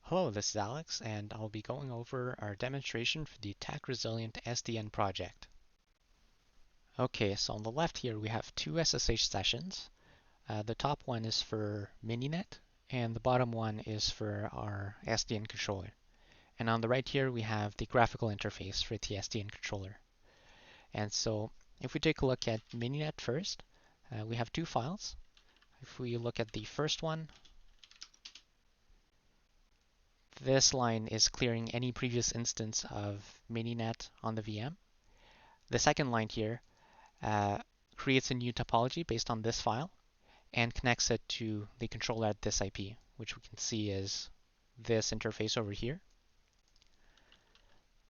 Hello, this is Alex, and I'll be going over our demonstration for the Attack Resilient SDN project. Okay, so on the left here we have two SSH sessions. The top one is for Mininet, and the bottom one is for our SDN controller. And on the right here we have the graphical interface for the SDN controller. And so if we take a look at Mininet first, we have two files. If we look at the first one, this line is clearing any previous instance of Mininet on the VM. The second line here creates a new topology based on this file and connects it to the controller at this IP, which we can see is this interface over here.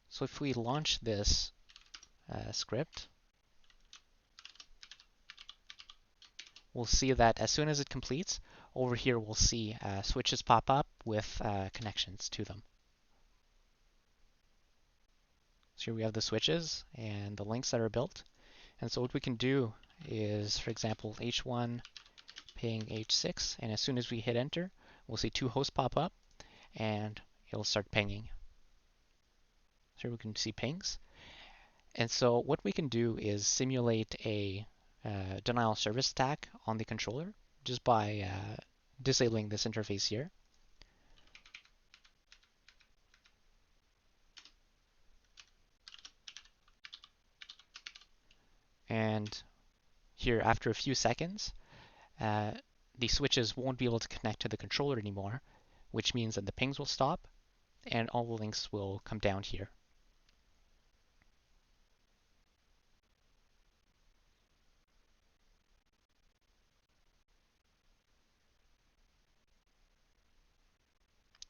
So if we launch this script, we'll see that as soon as it completes, over here we'll see switches pop up with connections to them. So here we have the switches and the links that are built. And so what we can do is, for example, H1 ping H6, and as soon as we hit enter, we'll see two hosts pop up and it'll start pinging. So here we can see pings. And so what we can do is simulate a denial of service attack on the controller just by disabling this interface here. And here, after a few seconds, the switches won't be able to connect to the controller anymore, which means that the pings will stop and all the links will come down here.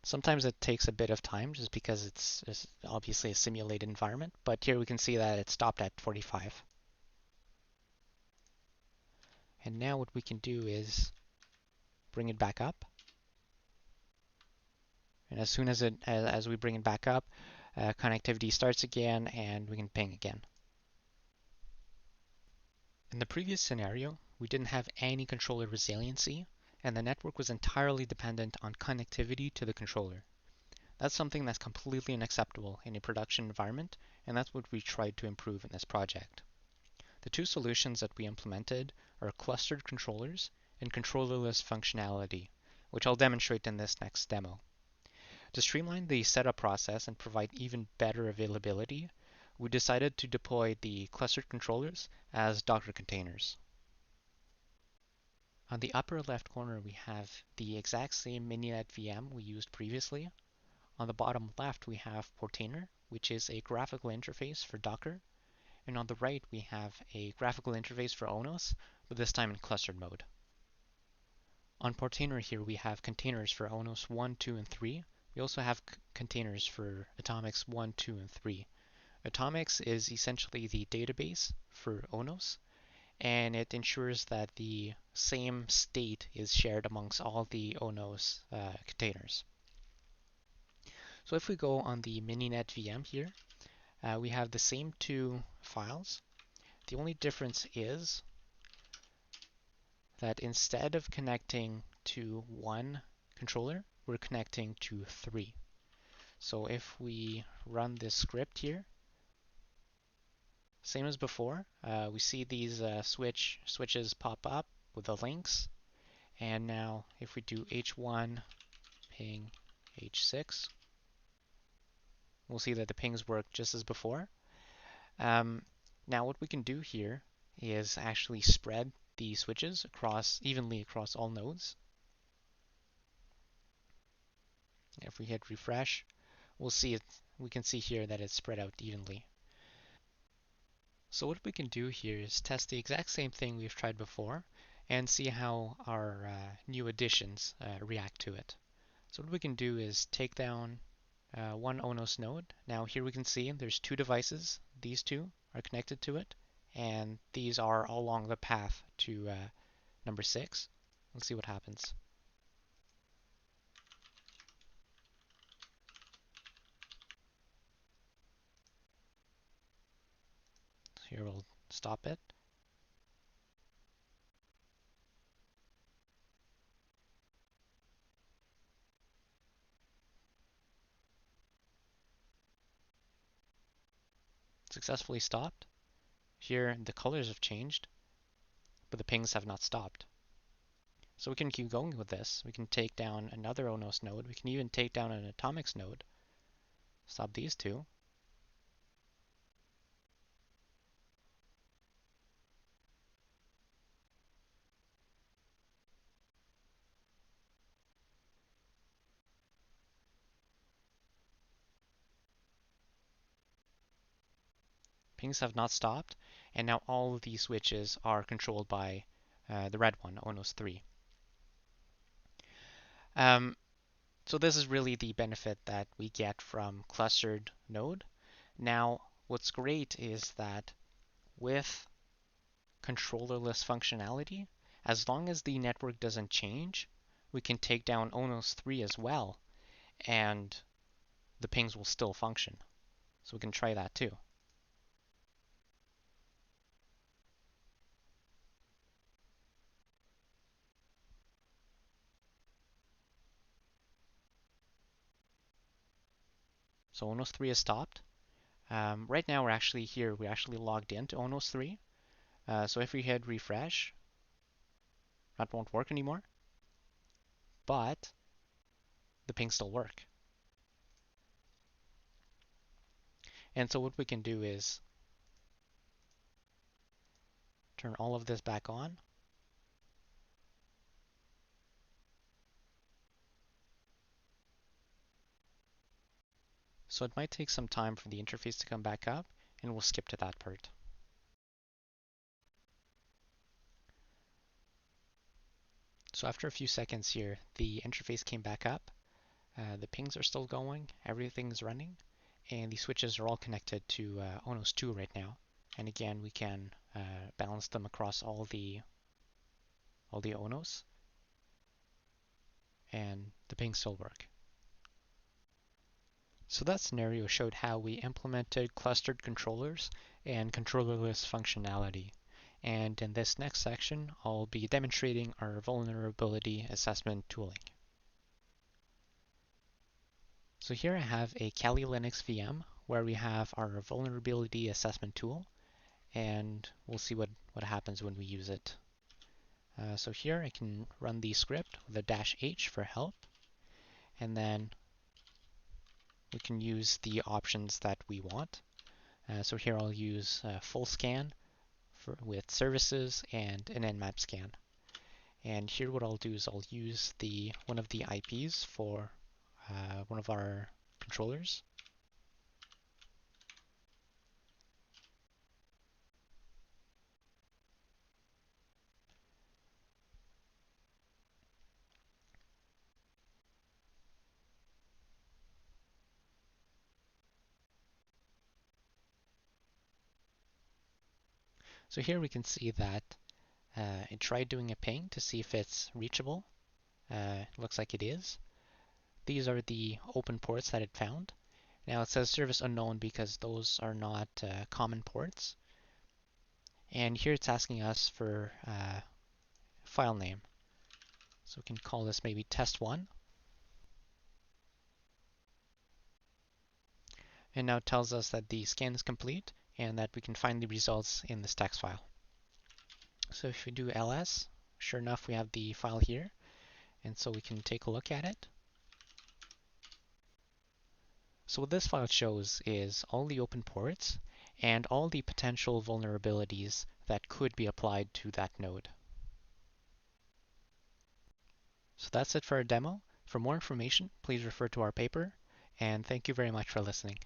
Sometimes it takes a bit of time just because it's obviously a simulated environment, but here we can see that it stopped at 45. And now what we can do is bring it back up. And as soon as we bring it back up, connectivity starts again and we can ping again. In the previous scenario, we didn't have any controller resiliency and the network was entirely dependent on connectivity to the controller. That's something that's completely unacceptable in a production environment, and that's what we tried to improve in this project. The two solutions that we implemented are clustered controllers and controllerless functionality, which I'll demonstrate in this next demo. To streamline the setup process and provide even better availability, we decided to deploy the clustered controllers as Docker containers. On the upper left corner, we have the exact same Mininet VM we used previously. On the bottom left, we have Portainer, which is a graphical interface for Docker. And on the right, we have a graphical interface for ONOS, but this time in clustered mode. On Portainer here, we have containers for ONOS 1, 2, and 3. We also have containers for Atomics 1, 2, and 3. Atomics is essentially the database for ONOS, and it ensures that the same state is shared amongst all the ONOS containers. So if we go on the Mininet VM here, we have the same two files. The only difference is that instead of connecting to one controller, we're connecting to 3. So if we run this script here, same as before, we see these switches pop up with the links. And now if we do H1 ping H6, we'll see that the pings work just as before. Now what we can do here is actually spread the switches evenly across all nodes. If we hit refresh, we can see here that it's spread out evenly. So what we can do here is test the exact same thing we've tried before and see how our new additions react to it. So what we can do is take down one ONOS node. Now here we can see there's two devices. These two are connected to it, and these are all along the path to number 6. Let's see what happens. So here we'll stop it. Successfully stopped. Here the colors have changed, but the pings have not stopped. So we can keep going with this. We can take down another ONOS node. We can even take down an atomics node. Stop these two. Pings have not stopped, and now all of these switches are controlled by the red one, ONOS 3. So this is really the benefit that we get from clustered node. Now, what's great is that with controllerless functionality, as long as the network doesn't change, we can take down ONOS 3 as well, and the pings will still function. So we can try that too. So ONOS 3 is stopped. Right now we're actually here, we're actually logged into ONOS 3. So if we hit refresh, that won't work anymore, but the pings still work. And so what we can do is turn all of this back on. So it might take some time for the interface to come back up, and we'll skip to that part. So after a few seconds here, the interface came back up. The pings are still going, everything's running, and the switches are all connected to ONOS 2 right now. And again, we can balance them across all the ONOS, and the pings still work. So that scenario showed how we implemented clustered controllers and controllerless functionality. And in this next section, I'll be demonstrating our vulnerability assessment tooling. So here I have a Kali Linux VM where we have our vulnerability assessment tool, and we'll see what happens when we use it. So here I can run the script with a -h for help, and then we can use the options that we want. So here I'll use full scan with services and an nmap scan. And here what I'll do is I'll use one of the IPs for one of our controllers. So here we can see that it tried doing a ping to see if it's reachable. It looks like it is. These are the open ports that it found. Now it says service unknown because those are not common ports. And here it's asking us for file name. So we can call this maybe test1. And now it tells us that the scan is complete and that we can find the results in this text file. So if we do ls, sure enough we have the file here, and so we can take a look at it. So what this file shows is all the open ports and all the potential vulnerabilities that could be applied to that node. So that's it for our demo. For more information, please refer to our paper, and thank you very much for listening.